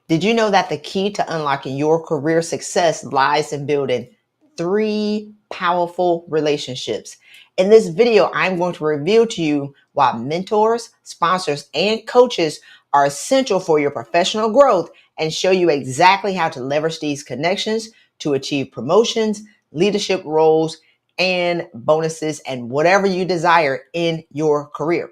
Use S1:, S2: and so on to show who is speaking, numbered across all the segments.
S1: Did you know that the key to unlocking your career success lies in building 3 powerful relationships? In this video, I'm going to reveal to you why mentors, sponsors, and coaches are essential for your professional growth and show you exactly how to leverage these connections to achieve promotions, leadership roles, and bonuses, and whatever you desire in your career.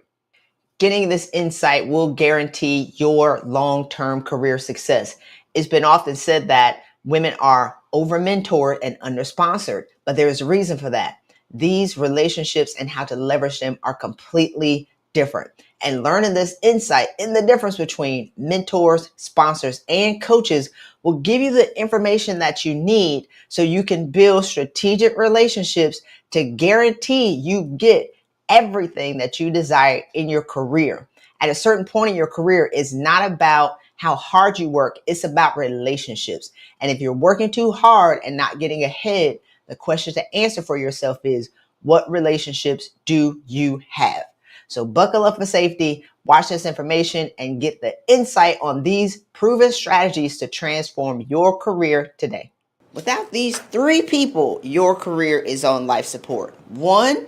S1: Getting this insight will guarantee your long-term career success. It's been often said that women are over-mentored and under-sponsored, but there is a reason for that. These relationships and how to leverage them are completely different. And learning this insight in the difference between mentors, sponsors, and coaches will give you the information that you need so you can build strategic relationships to guarantee you get everything that you desire in your career. At a certain point in your career, it's not about how hard you work, it's about relationships. And if you're working too hard and not getting ahead, the question to answer for yourself is, what relationships do you have? So buckle up for safety, watch this information, and get the insight on these proven strategies to transform your career today. Without these 3 people, your career is on life support. 1,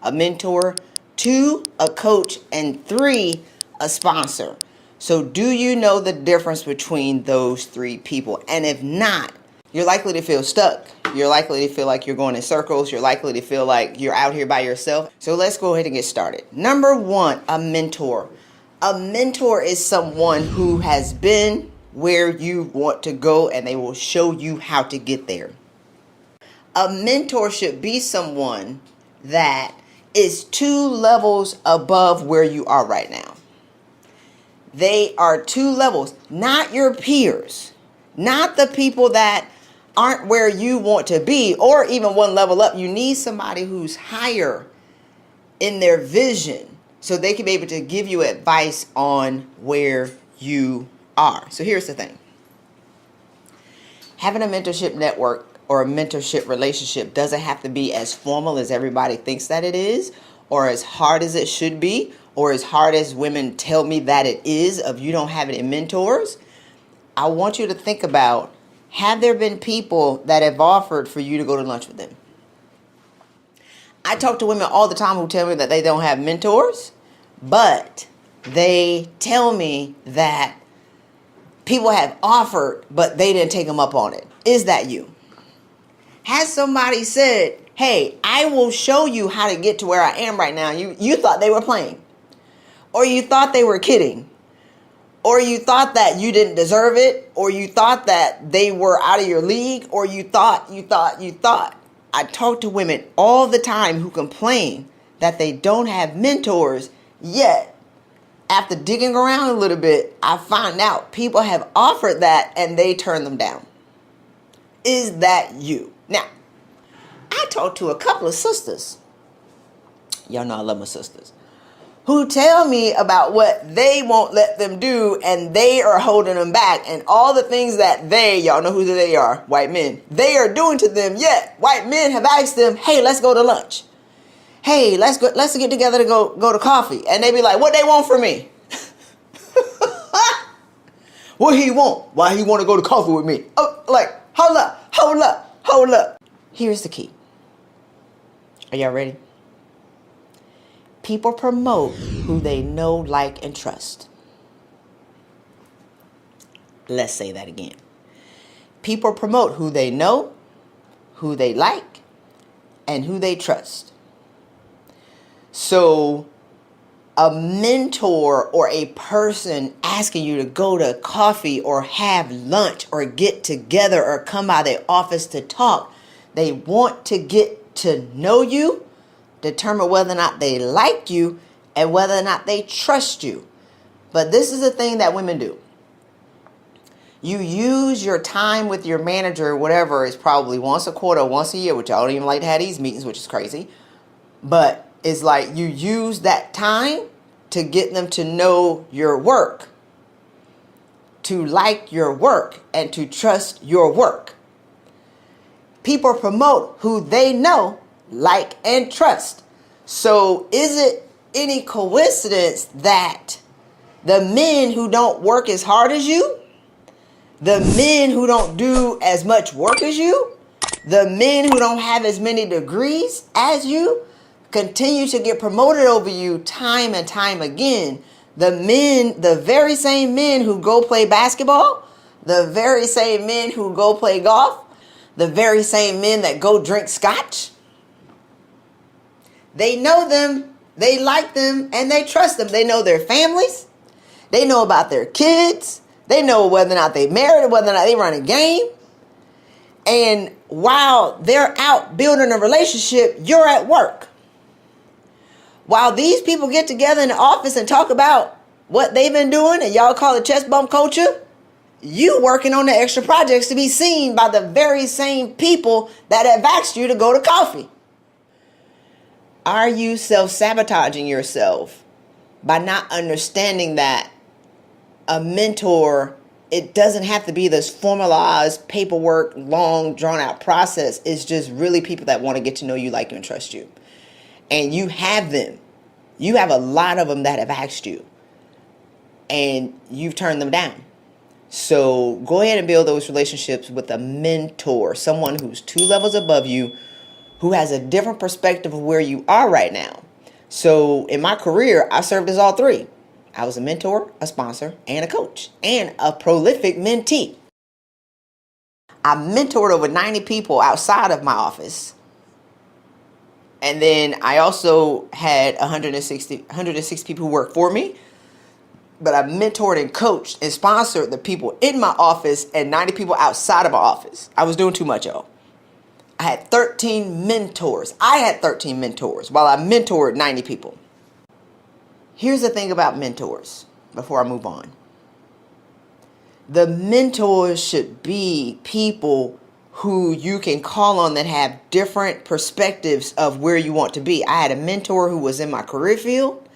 S1: a mentor, 2, a coach, and 3, a sponsor. So do you know the difference between those 3 people? And if not, you're likely to feel stuck. You're likely to feel like you're going in circles. You're likely to feel like you're out here by yourself. So let's go ahead and get started. Number 1, a mentor. A mentor is someone who has been where you want to go, and they will show you how to get there. A mentor should be someone that is 2 levels above where you are right now. They are 2 levels, not your peers, not the people that aren't where you want to be, or even 1 level up. You need somebody who's higher in their vision so they can be able to give you advice on where you are. So here's the thing. Having a mentorship network or a mentorship relationship doesn't have to be as formal as everybody thinks that it is, or as hard as it should be, or as hard as women tell me that it is of you don't have any mentors. I want you to think about, have there been people that have offered for you to go to lunch with them? I talk to women all the time who tell me that they don't have mentors, but they tell me that people have offered, but they didn't take them up on it. Is that you? Has somebody said, hey, I will show you how to get to where I am right now? You thought they were playing, or you thought they were kidding, or you thought that you didn't deserve it, or you thought that they were out of your league, or you thought. I talk to women all the time who complain that they don't have mentors, yet after digging around a little bit, I find out people have offered that and they turn them down. Is that you? Now, I talked to a couple of sisters. Y'all know I love my sisters. Who tell me about what they won't let them do, and they are holding them back, and all the things that y'all know who they are, white men, they are doing to them, yet white men have asked them, hey, let's go to lunch. Hey, let's get together to go to coffee. And they be like, what they want from me? What he want? Why he want to go to coffee with me? Oh, like, hold up. Here's the key. Are y'all ready? People promote who they know, like, and trust. Let's say that again. People promote who they know, who they like, and who they trust. So a mentor or a person asking you to go to coffee or have lunch or get together or come by their office to talk, they want to get to know you, determine whether or not they like you, and whether or not they trust you. But this is the thing that women do. You use your time with your manager or whatever, is probably once a quarter, once a year, which I don't even like to have these meetings, which is crazy. But it's like you use that time to get them to know your work, to like your work, and to trust your work. People promote who they know, like, and trust. So is it any coincidence that the men who don't work as hard as you, The men who don't do as much work as you, the men who don't have as many degrees as you, continue to get promoted over you time and time again. The very same men who go play basketball, the very same men who go play golf, the very same men that go drink scotch, they know them, they like them, and they trust them. They know their families. They know about their kids. They know whether or not they married or whether or not they run a game. And while they're out building a relationship, you're at work. While these people get together in the office and talk about what they've been doing, and y'all call it chest bump culture, you working on the extra projects to be seen by the very same people that have asked you to go to coffee. Are you self-sabotaging yourself by not understanding that a mentor, it doesn't have to be this formalized paperwork, long drawn out process. It's just really people that want to get to know you, like you, and trust you. And you have them. You have a lot of them that have asked you, and you've turned them down. So go ahead and build those relationships with a mentor, someone who's 2 levels above you, who has a different perspective of where you are right now. So in my career, I served as all 3. I was a mentor, a sponsor, and a coach, and a prolific mentee. I mentored over 90 people outside of my office. And then I also had 160 people who worked for me. But I mentored and coached and sponsored the people in my office and 90 people outside of my office. I was doing too much, y'all. I had 13 mentors. While I mentored 90 people. Here's the thing about mentors before I move on. The mentors should be people who you can call on that have different perspectives of where you want to be. I had a mentor who was in my career field.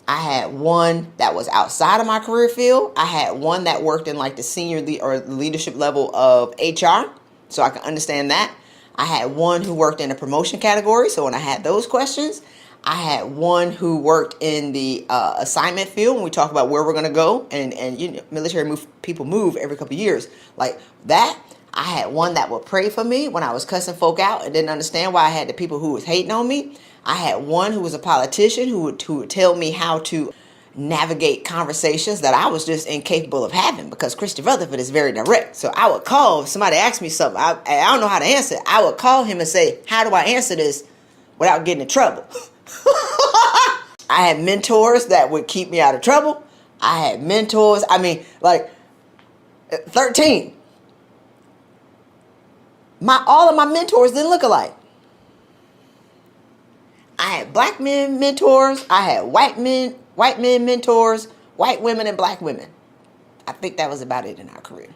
S1: I had one that was outside of my career field. I had one that worked in like the senior or leadership level of HR, so I could understand that. I had one who worked in the promotion category, so when I had those questions. I had one who worked in the assignment field when we talk about where we're going to go, and you know, military people move every couple of years like that. I had one that would pray for me when I was cussing folk out and didn't understand why I had the people who was hating on me. I had one who was a politician who would tell me how to navigate conversations that I was just incapable of having, because Christy Rutherford is very direct. So I would call, if somebody asked me something, I don't know how to answer it. I would call him and say, how do I answer this without getting in trouble? I had mentors that would keep me out of trouble. I had mentors, 13. All of my mentors didn't look alike. I had black men mentors. I had white men mentors, white women and black women. I think that was about it in our career.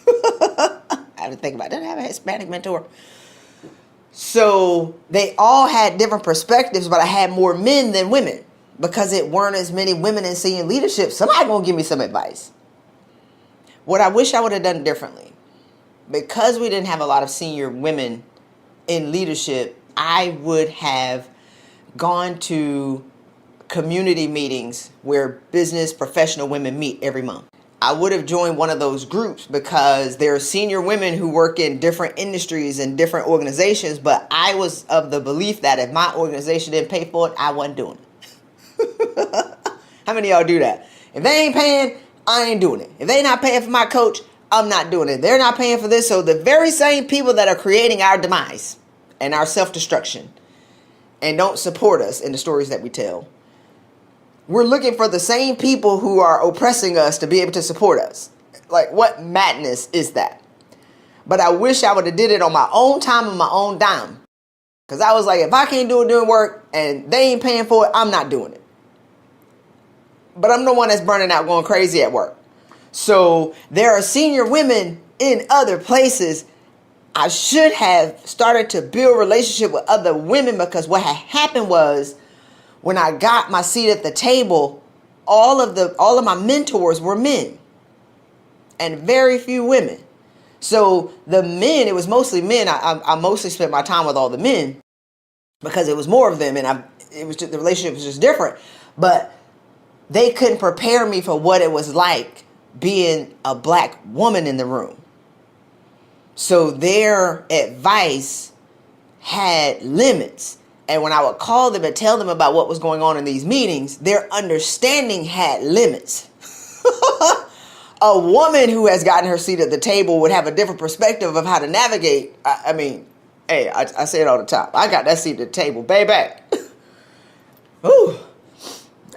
S1: I have to think about it. Did I have a Hispanic mentor? So they all had different perspectives, but I had more men than women because it weren't as many women in senior leadership. Somebody gonna give me some advice. What I wish I would have done differently, because we didn't have a lot of senior women in leadership, I would have gone to community meetings where business professional women meet every month. I would have joined one of those groups because there are senior women who work in different industries and different organizations, but I was of the belief that if my organization didn't pay for it, I wasn't doing it. How many of y'all do that? If they ain't paying, I ain't doing it. If they not paying for my coach, I'm not doing it. They're not paying for this. So the very same people that are creating our demise and our self-destruction and don't support us in the stories that we tell, we're looking for the same people who are oppressing us to be able to support us. Like, what madness is that? But I wish I would have did it on my own time and my own dime. Because I was like, if I can't do it during work and they ain't paying for it, I'm not doing it. But I'm the one that's burning out, going crazy at work. So there are senior women in other places. I should have started to build relationship with other women, because what had happened was, when I got my seat at the table, all of my mentors were men and very few women. So the men, it was mostly men. I mostly spent my time with all the men because it was more of them, and the relationship was just different. But they couldn't prepare me for what it was like being a black woman in the room. So their advice had limits. And when I would call them and tell them about what was going on in these meetings, their understanding had limits. A woman who has gotten her seat at the table would have a different perspective of how to navigate. I mean, hey, I say it all the time. I got that seat at the table, baby. Ooh.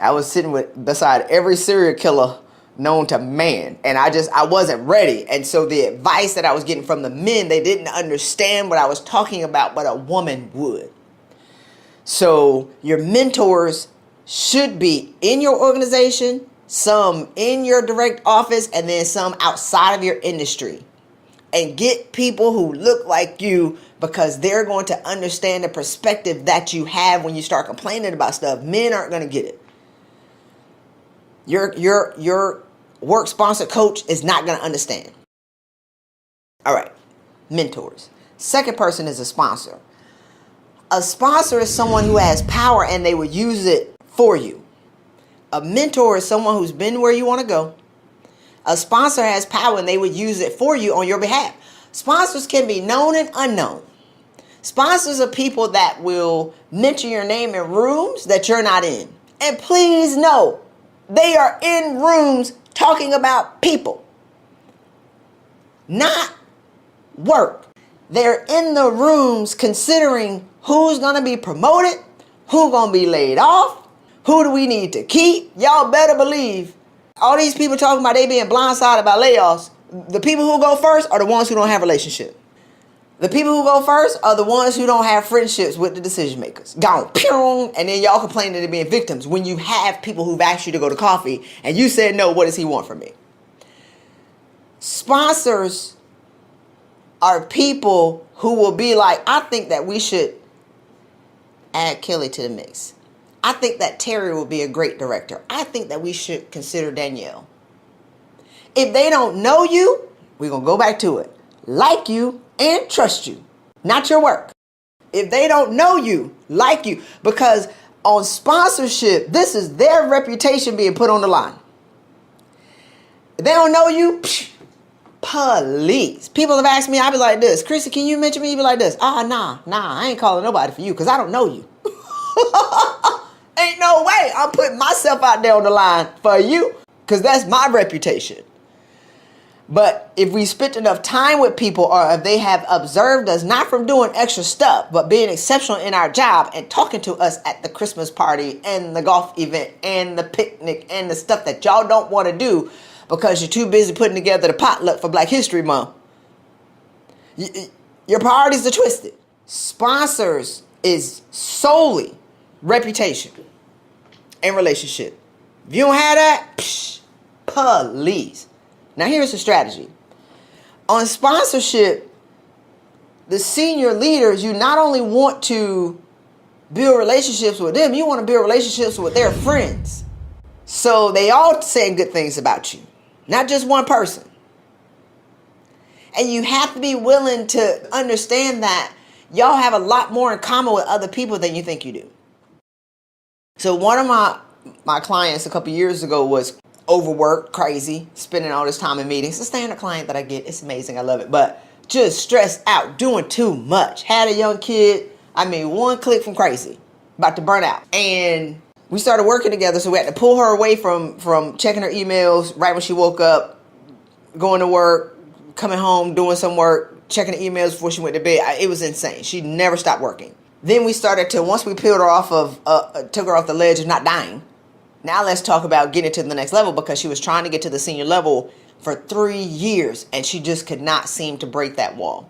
S1: I was sitting beside every serial killer known to man, and I wasn't ready. And so the advice that I was getting from the men, they didn't understand what I was talking about, but a woman would. So your mentors should be in your organization, some in your direct office, and then some outside of your industry. And get people who look like you, because they're going to understand the perspective that you have when you start complaining about stuff. Men aren't going to get it. Your work sponsored coach is not going to understand. All right, mentors. Second person is a sponsor. A sponsor is someone who has power and they would use it for you. A mentor is someone who's been where you want to go. A sponsor has power and they would use it for you on your behalf. Sponsors can be known and unknown. Sponsors are people that will mention your name in rooms that you're not in. And please know, they are in rooms talking about people, not work. They're in the rooms considering who's going to be promoted, who's going to be laid off, who do we need to keep. Y'all better believe all these people talking about they being blindsided by layoffs. The people who go first are the ones who don't have relationships. The people who go first are the ones who don't have friendships with the decision makers. Gone, pew, and then y'all complaining they're being victims when you have people who've asked you to go to coffee and you said no. What does he want from me? Sponsors are people who will be like, I think that we should add Kelly to the mix. I think that Terry will be a great director. I think that we should consider Danielle. If they don't know you, we're going to go back to it. Like you and trust you, not your work. If they don't know you, like you, because on sponsorship, this is their reputation being put on the line. If they don't know you, please. People have asked me, I'll be like this. Christy, can you mention me? You be like this. Nah, I ain't calling nobody for you because I don't know you. Ain't no way I'm putting myself out there on the line for you because that's my reputation. But if we spent enough time with people, or if they have observed us, not from doing extra stuff, but being exceptional in our job and talking to us at the Christmas party and the golf event and the picnic and the stuff that y'all don't want to do because you're too busy putting together the potluck for Black History Month, your priorities are twisted. Sponsors is solely reputation and relationship. If you don't have that, please. Now here's the strategy. On sponsorship, the senior leaders, you not only want to build relationships with them, you want to build relationships with their friends. So they all saying good things about you, not just one person. And you have to be willing to understand that y'all have a lot more in common with other people than you think you do. So one of my clients a couple years ago was overworked, crazy, spending all this time in meetings. It's a standard client that I get. It's amazing. I love it. But just stressed out, doing too much. Had a young kid. I mean, one click from crazy. About to burn out. And we started working together, so we had to pull her away from checking her emails right when she woke up, going to work, coming home, doing some work, checking the emails before she went to bed. It was insane. She never stopped working. Then we started to, once we peeled her off took her off the ledge of not dying, now let's talk about getting to the next level, because she was trying to get to the senior level for 3 years and she just could not seem to break that wall.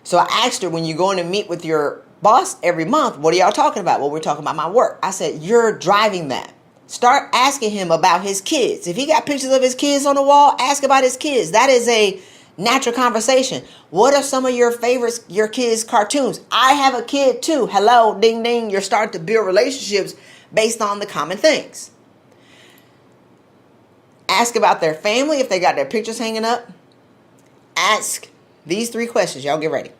S1: So I asked her, when you're going to meet with your boss every month, what are y'all talking about? Well, we're talking about my work. I said, you're driving that. Start asking him about his kids. If he got pictures of his kids on the wall, ask about his kids. That is a natural conversation. What are some of your favorites, your kids' cartoons? I have a kid too. Hello, ding, ding. You're starting to build relationships based on the common things. Ask about their family if they got their pictures hanging up. Ask these 3 questions. Y'all get ready.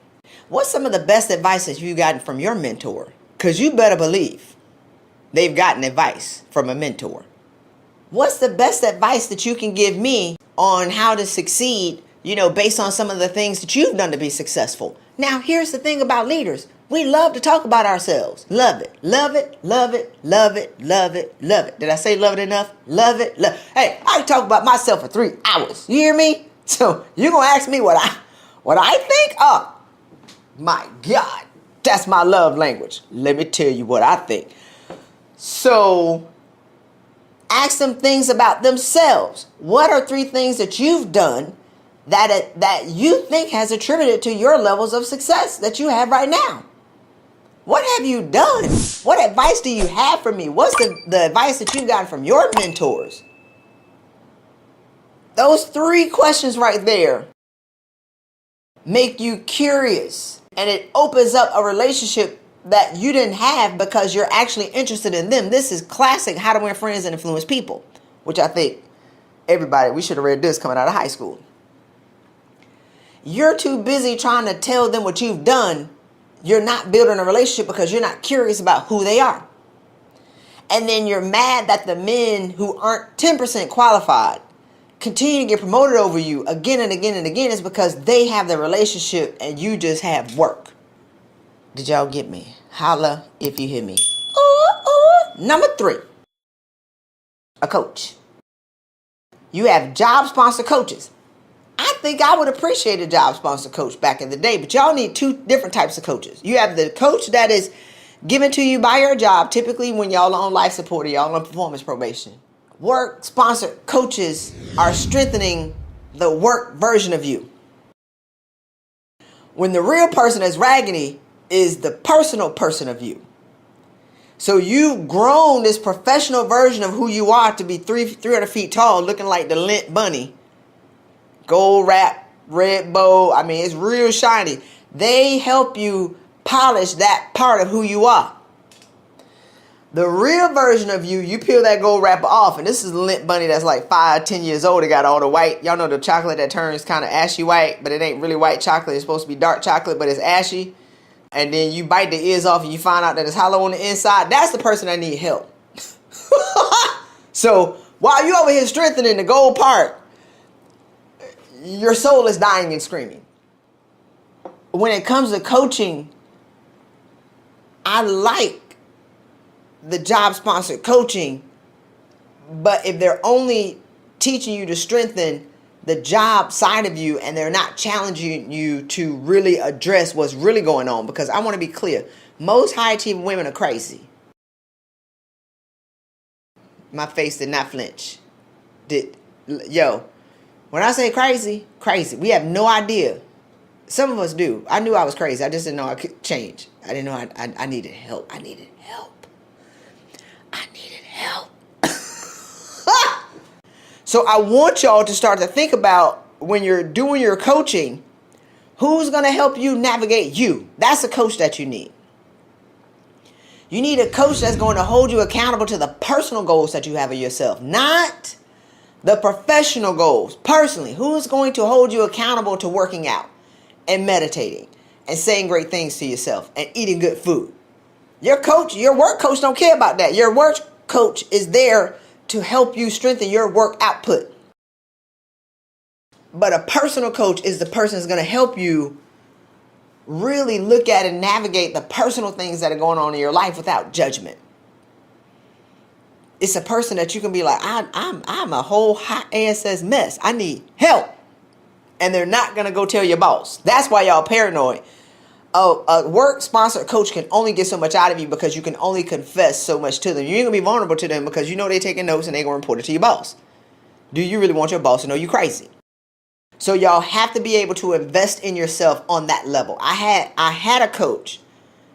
S1: What's some of the best advice that you've gotten from your mentor? Because you better believe they've gotten advice from a mentor. What's the best advice that you can give me on how to succeed, based on some of the things that you've done to be successful? Now, here's the thing about leaders. We love to talk about ourselves. Love it, love it, love it, love it, love it, love it. Did I say love it enough? Love it, love. Hey, I can talk about myself for 3 hours. You hear me? So you're going to ask me what I think? Oh, my God. That's my love language. Let me tell you what I think. So ask them things about themselves. What are 3 things that you've done that you think has attributed to your levels of success that you have right now? What have you done? What advice do you have for me? What's the advice that you've gotten from your mentors? Those 3 questions right there make you curious, and it opens up a relationship that you didn't have because you're actually interested in them. This is classic How to Win Friends and Influence People, which I think we should have read this coming out of high school. You're too busy trying to tell them what you've done. You're not building a relationship because you're not curious about who they are. And then you're mad that the men who aren't 10% qualified continue to get promoted over you again and again and again. Is because they have the relationship and you just have work. Did y'all get me? Holla if you hear me. Number 3, a coach. You have job sponsor coaches. I think I would appreciate a job sponsor coach back in the day, but y'all need 2 different types of coaches. You have the coach that is given to you by your job, typically when y'all are on life support or y'all on performance probation. Work sponsored coaches are strengthening the work version of you. When the real person is raggedy is the personal person of you. So you've grown this professional version of who you are to be 300 feet tall, looking like the lint bunny. Gold wrap, red bow. I mean, it's real shiny. They help you polish that part of who you are. The real version of you, you peel that gold wrapper off, and this is the lint bunny that's like 5-10 years old. It got all the white. Y'all know the chocolate that turns kind of ashy white, but it ain't really white chocolate. It's supposed to be dark chocolate, but it's ashy. And then you bite the ears off and you find out that it's hollow on the inside. That's the person that need help. So while you over here strengthening the gold part, your soul is dying and screaming. When it comes to coaching, I like the job sponsored coaching, but if they're only teaching you to strengthen the job side of you and they're not challenging you to really address what's really going on, because I want to be clear, most high achieving women are crazy. My face did not flinch. When I say crazy, crazy. We have no idea. Some of us do. I knew I was crazy. I just didn't know I could change. I didn't know I needed help. I needed help. So I want y'all to start to think about, when you're doing your coaching, who's going to help you navigate you. That's a coach that you need. You need a coach that's going to hold you accountable to the personal goals that you have of yourself, not the professional goals. Personally, who's going to hold you accountable to working out and meditating and saying great things to yourself and eating good food? Your coach, your work coach don't care about that. Your work coach is there to help you strengthen your work output. But a personal coach is the person that's going to help you really look at and navigate the personal things that are going on in your life without judgment. It's a person that you can be like, I'm a whole hot ass mess. I need help. And they're not going to go tell your boss. That's why y'all paranoid. A work sponsored coach can only get so much out of you because you can only confess so much to them. You ain't going to be vulnerable to them because you know they're taking notes and they're going to report it to your boss. Do you really want your boss to know you crazy? So y'all have to be able to invest in yourself on that level. I had a coach,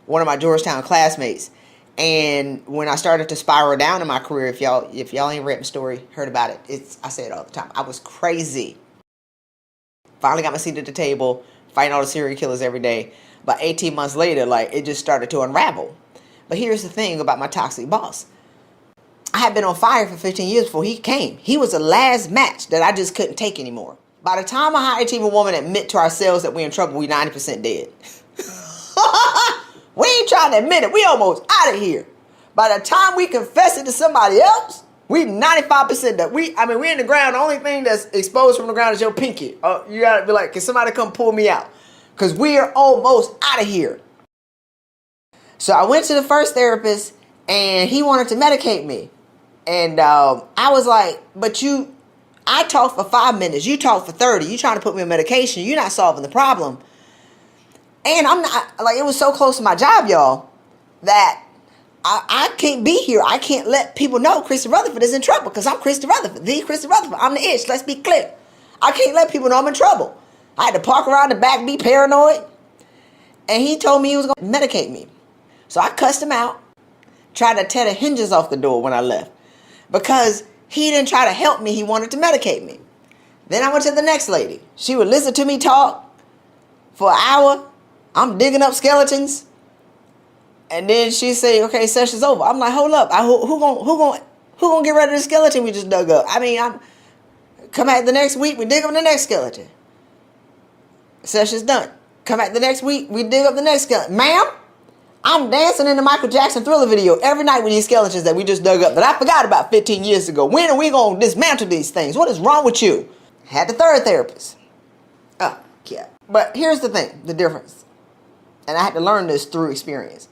S1: one of my Georgetown classmates, and when I started to spiral down in my career, if y'all ain't read my story, heard about it, I say it all the time. I was crazy. Finally got my seat at the table, fighting all the serial killers every day. About 18 months later, it just started to unravel. But here's the thing about my toxic boss. I had been on fire for 15 years before he came. He was the last match that I just couldn't take anymore. By the time a high achieving woman admit to ourselves that we're in trouble, we 90% dead. We ain't trying to admit it. We almost out of here. By the time we confess it to somebody else, We 95% that we in the ground. The only thing that's exposed from the ground is your pinky. Oh, you gotta be like, can somebody come pull me out? Because we are almost out of here. So I went to the first therapist and he wanted to medicate me. And I was like, but I talked for 5 minutes. You talked for 30. You trying to put me on medication. You're not solving the problem. And I'm not, like, it was so close to my job, y'all, that I can't be here. I can't let people know Christy Rutherford is in trouble because I'm Christy Rutherford, the Christy Rutherford. I'm the itch. Let's be clear. I can't let people know I'm in trouble. I had to park around the back, be paranoid. And he told me he was going to medicate me. So I cussed him out, tried to tear the hinges off the door when I left because he didn't try to help me. He wanted to medicate me. Then I went to the next lady. She would listen to me talk for an hour. I'm digging up skeletons. And then she say, okay, session's over. I'm like, hold up. Who gonna get rid of the skeleton we just dug up? I'm come back the next week, we dig up the next skeleton. Session's done. Come back the next week, we dig up the next skeleton. Ma'am, I'm dancing in the Michael Jackson Thriller video every night with these skeletons that we just dug up that I forgot about 15 years ago. When are we gonna dismantle these things? What is wrong with you? Had the third therapist. Oh, yeah. But here's the thing, the difference. And I had to learn this through experience.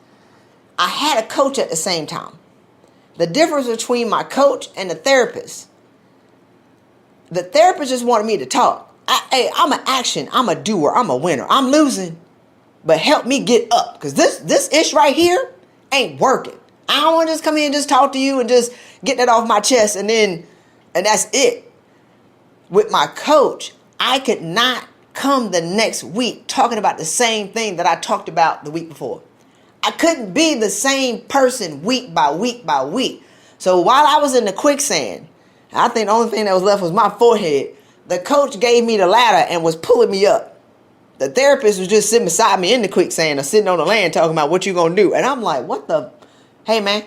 S1: I had a coach at the same time. The difference between my coach and the therapist just wanted me to talk. I'm an action. I'm a doer. I'm a winner. I'm losing, but help me get up. Because this ish right here ain't working. I don't want to just come here and just talk to you and just get that off my chest and that's it. With my coach, I could not come the next week talking about the same thing that I talked about the week before. I couldn't be the same person week by week by week. So while I was in the quicksand, I think the only thing that was left was my forehead. The coach gave me the ladder and was pulling me up. The therapist was just sitting beside me in the quicksand or sitting on the land talking about what you gonna do. And I'm like, hey man,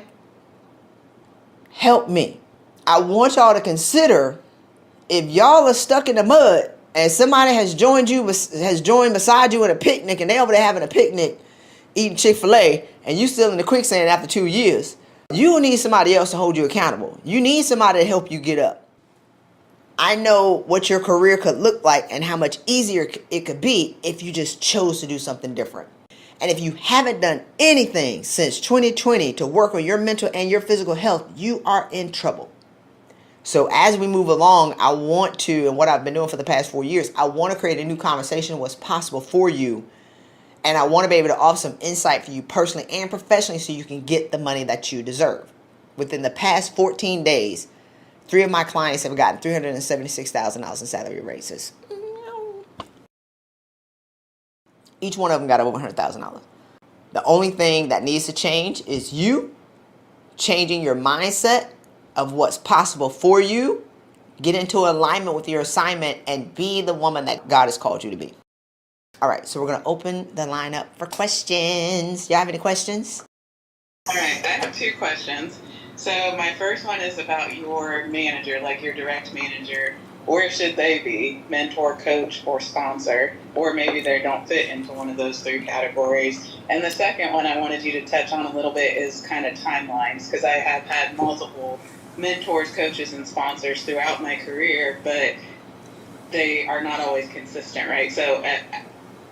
S1: help me. I want y'all to consider if y'all are stuck in the mud and somebody has joined beside you in a picnic and they over there having a picnic eating Chick-fil-A and you still in the quicksand after 2 years, you need somebody else to hold you accountable. You need somebody to help you get up. I know what your career could look like and how much easier it could be if you just chose to do something different. And if you haven't done anything since 2020 to work on your mental and your physical health, you are in trouble. So as we move along, I want to, and what I've been doing for the past 4 years, I want to create a new conversation of what's possible for you. And I want to be able to offer some insight for you personally and professionally so you can get the money that you deserve. Within the past 14 days, 3 of my clients have gotten $376,000 in salary raises. Each one of them got over $100,000. The only thing that needs to change is you changing your mindset of what's possible for you, get into alignment with your assignment, and be the woman that God has called you to be. All right, so we're going to open the line up for questions. Do you have any questions?
S2: All right, I have 2 questions. So my first one is about your manager, like your direct manager. Or should they be mentor, coach, or sponsor? Or maybe they don't fit into one of those 3 categories. And the second one I wanted you to touch on a little bit is kind of timelines, because I have had multiple mentors, coaches, and sponsors throughout my career, but they are not always consistent, right? So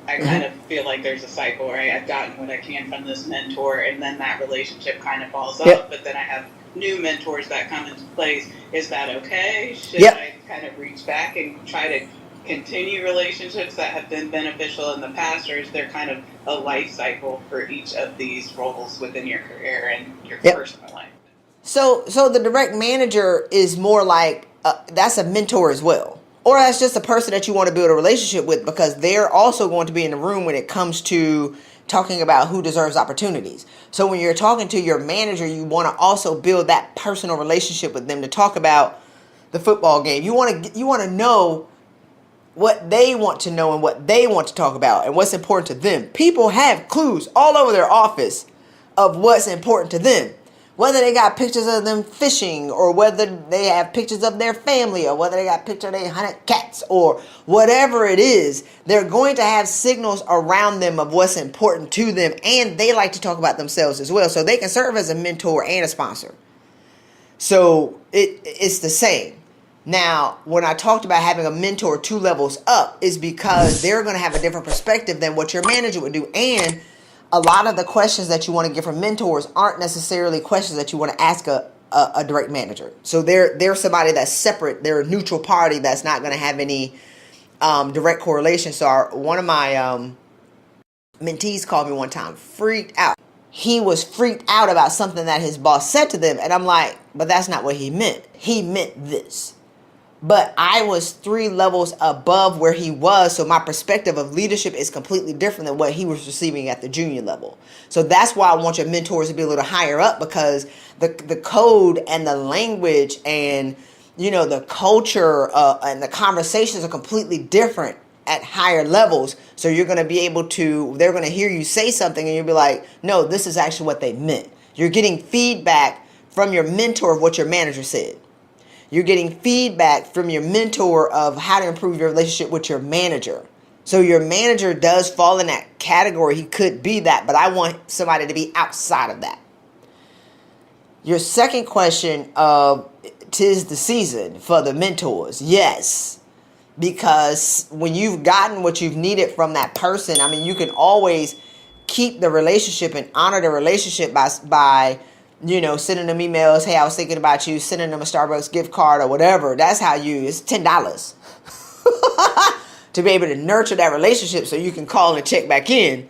S2: I kind of feel like there's a cycle, right? I've gotten what I can from this mentor, and then that relationship kind of falls off, but then I have new mentors that come into place. Is that okay? Should I kind of reach back and try to continue relationships that have been beneficial in the past, or is there kind of a life cycle for each of these roles within your career and your personal life?
S1: So the direct manager is more like, that's a mentor as well. Or that's just a person that you want to build a relationship with because they're also going to be in the room when it comes to talking about who deserves opportunities. So when you're talking to your manager, you want to also build that personal relationship with them to talk about the football game. You want to know what they want to know and what they want to talk about and what's important to them. People have clues all over their office of what's important to them. Whether they got pictures of them fishing or whether they have pictures of their family or whether they got pictures of their 100 cats or whatever it is, they're going to have signals around them of what's important to them, and they like to talk about themselves as well. So they can serve as a mentor and a sponsor. So it's the same. Now, when I talked about having a mentor 2 levels up, is because they're going to have a different perspective than what your manager would do. And a lot of the questions that you want to get from mentors aren't necessarily questions that you want to ask a direct manager. So they're somebody that's separate. They're a neutral party that's not going to have any direct correlation. So one of my mentees called me one time, freaked out. He was freaked out about something that his boss said to them. And I'm like, but that's not what he meant. He meant this. But I was 3 levels above where he was, so my perspective of leadership is completely different than what he was receiving at the junior level. So that's why I want your mentors to be a little higher up, because the code and the language and the culture and the conversations are completely different at higher levels. So you're going to be able to, they're going to hear you say something and you'll be like, no, this is actually what they meant. You're getting feedback from your mentor of what your manager said. You're getting feedback from your mentor of how to improve your relationship with your manager. So your manager does fall in that category. He could be that, but I want somebody to be outside of that. Your second question of 'tis the season for the mentors. Yes, because when you've gotten what you've needed from that person, I mean, you can always keep the relationship and honor the relationship by sending them emails. Hey, I was thinking about you. Sending them a Starbucks gift card or whatever. That's how it's $10 to be able to nurture that relationship so you can call and check back in.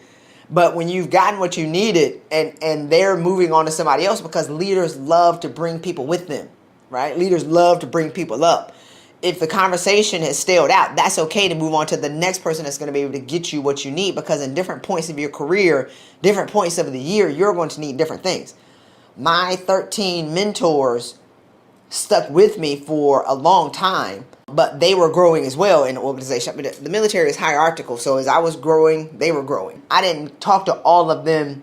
S1: But when you've gotten what you needed and they're moving on to somebody else, because leaders love to bring people with them, right? Leaders love to bring people up. If the conversation has staled out, that's okay to move on to the next person that's going to be able to get you what you need, because in different points of your career, different points of the year, you're going to need different things. My 13 mentors stuck with me for a long time, but they were growing as well in the organization. I mean, the military is hierarchical, so as I was growing, they were growing. I didn't talk to all of them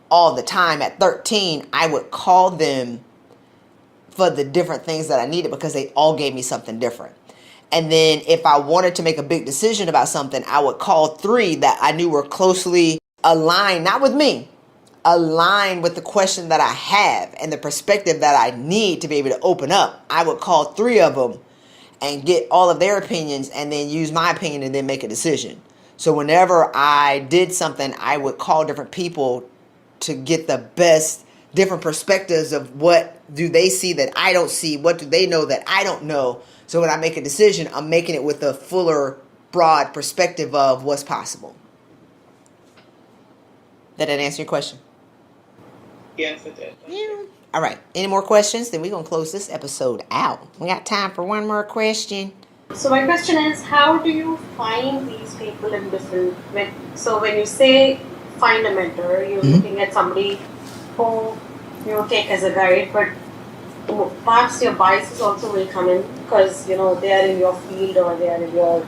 S1: all the time. At 13, I would call them for the different things that I needed because they all gave me something different. And then if I wanted to make a big decision about something, I would call 3 that I knew were closely aligned, not with me, aligned with the question that I have and the perspective that I need to be able to open up. I would call 3 of them and get all of their opinions and then use my opinion and then make a decision. So whenever I did something, I would call different people to get the best different perspectives of what do they see that I don't see, what do they know that I don't know. So when I make a decision, I'm making it with a fuller, broad perspective of what's possible. Did that answer your question?
S2: Yes, it did.
S1: Yeah. All right. Any more questions? Then we're going to close this episode out. We got time for one more question.
S3: So my question is, how do you find these people in different... So when you say find a mentor, you're looking at somebody who you take as a guide, but perhaps your biases also will come in because, they are in your field or they are in your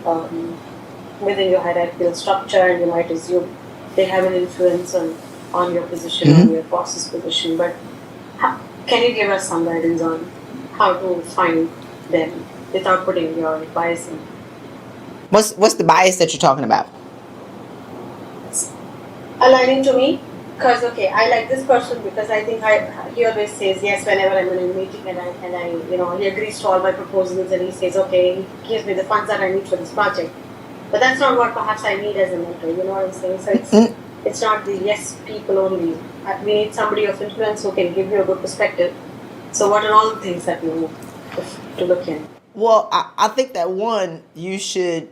S3: within your hierarchical structure, and you might assume they have an influence on your position, on your boss's position. But can you give us some guidance on how to find them without putting your bias in?
S1: What's the bias that you're talking about?
S3: Aligning to me, because I like this person because I think he always says yes whenever I'm in a meeting, and I he agrees to all my proposals, and he says okay, he gives me the funds that I need for this project. But that's not what perhaps I need as a mentor. You know what I'm saying? So it's not the yes people only. We need somebody of influence who can give you a good perspective. So what are all the things that you need to look in?
S1: Well, I think that one, you should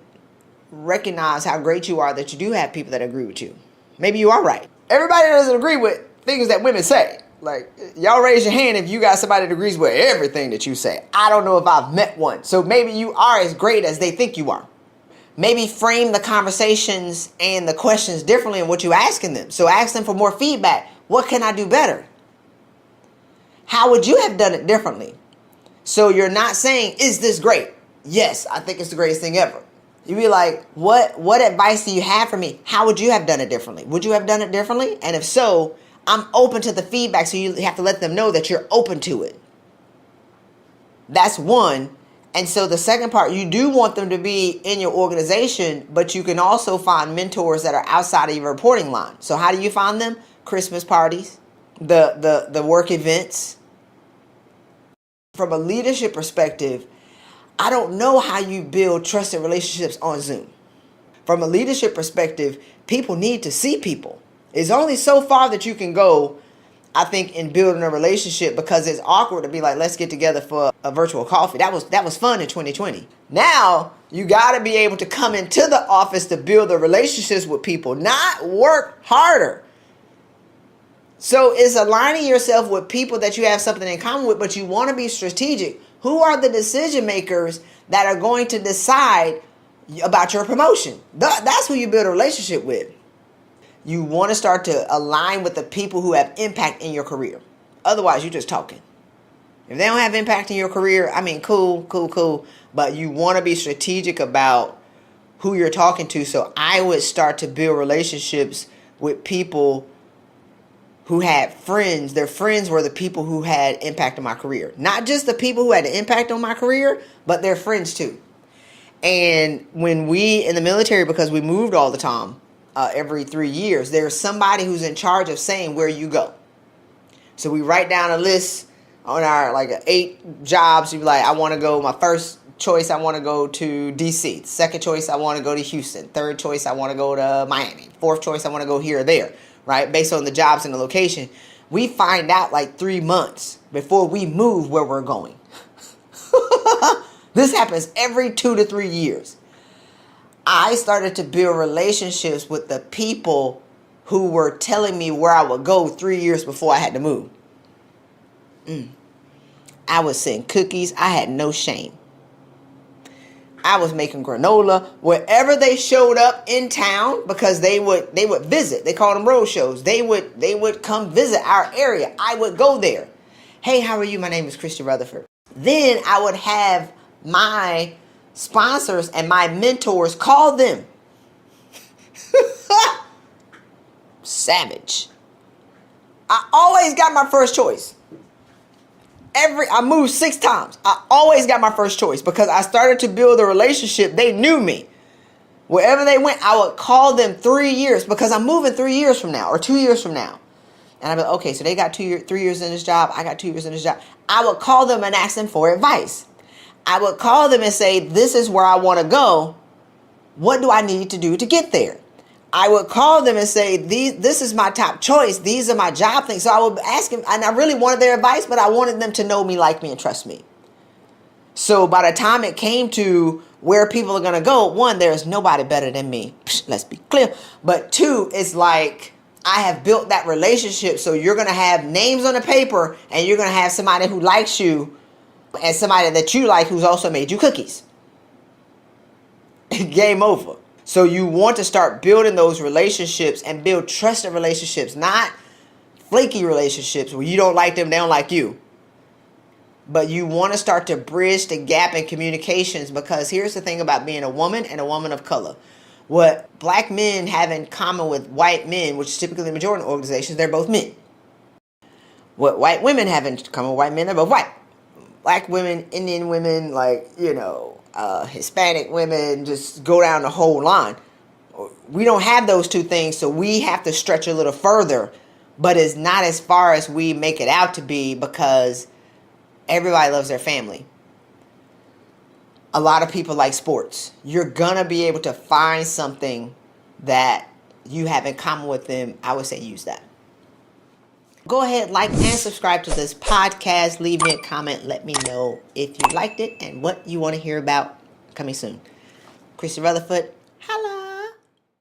S1: recognize how great you are that you do have people that agree with you. Maybe you are right. Everybody doesn't agree with things that women say. Like, y'all raise your hand if you got somebody that agrees with everything that you say. I don't know if I've met one. So maybe you are as great as they think you are. Maybe frame the conversations and the questions differently in what you're asking them. So ask them for more feedback. What can I do better? How would you have done it differently? So you're not saying, is this great? Yes, I think it's the greatest thing ever. You'd be like, what advice do you have for me? How would you have done it differently? Would you have done it differently? And if so, I'm open to the feedback. So you have to let them know that you're open to it. That's one. And so the second part, you do want them to be in your organization, but you can also find mentors that are outside of your reporting line. So how do you find them? Christmas parties, the work events, From a leadership perspective, I don't know how you build trusted relationships on Zoom. From a leadership perspective, people need to see people. It's only so far that you can go, I think, in building a relationship, because it's awkward to be like, let's get together for a virtual coffee. That was fun in 2020. Now, you got to be able to come into the office to build the relationships with people, not work harder. So it's aligning yourself with people that you have something in common with, but you want to be strategic. Who are the decision makers that are going to decide about your promotion? That's who you build a relationship with. You want to start to align with the people who have impact in your career. Otherwise, you're just talking. If they don't have impact in your career, I mean, cool. But you want to be strategic about who you're talking to. So I would start to build relationships with people who had friends. Their friends were the people who had impact on my career. Not just the people who had an impact on my career, but their friends too. And when we in the military, because we moved all the time, every 3 years, there's somebody who's in charge of saying where you go. So we write down a list on our 8 jobs. You be like, I want to go, my first choice, I want to go to DC. Second choice, I want to go to Houston. Third choice, I want to go to Miami. Fourth choice, I want to go here or there, right? Based on the jobs and the location. We find out 3 months before we move where we're going. This happens every 2 to 3 years. I started to build relationships with the people who were telling me where I would go 3 years before I had to move. I was sending cookies. I had no shame. I was making granola wherever they showed up in town, because they would visit. They called them road shows. They would come visit our area. I would go there. Hey, how are you? My name is Christy Rutherford. Then I would have my sponsors and my mentors call them. Savage. I always got my first choice. I moved 6 times. I always got my first choice because I started to build a relationship. They knew me. Wherever they went, I would call them 3 years, because I'm moving 3 years from now or 2 years from now. And I'd be like, okay, so they got 3 years in this job. I got 2 years in this job. I would call them and ask them for advice. I would call them and say, this is where I want to go. What do I need to do to get there? I would call them and say, this is my top choice. These are my job things. So I would ask them, and I really wanted their advice, but I wanted them to know me, like me, and trust me. So by the time it came to where people are going to go, 1, there's nobody better than me. Let's be clear. But 2, it's like I have built that relationship. So you're going to have names on the paper, and you're going to have somebody who likes you and somebody that you like who's also made you cookies. Game over. So you want to start building those relationships and build trusted relationships, not flaky relationships where you don't like them, they don't like you. But you want to start to bridge the gap in communications, because here's the thing about being a woman and a woman of color. What black men have in common with white men, which is typically the majority of organizations, they're both men. What white women have in common with white men, they're both white. Black women, Indian women, Hispanic women, just go down the whole line. We don't have those 2 things, so we have to stretch a little further, but it's not as far as we make it out to be, because everybody loves their family. A lot of people like sports. You're going to be able to find something that you have in common with them. I would say use that. Go ahead, like and subscribe to this podcast. Leave me a comment. Let me know if you liked it and what you want to hear about coming soon. Christy Rutherford, holla.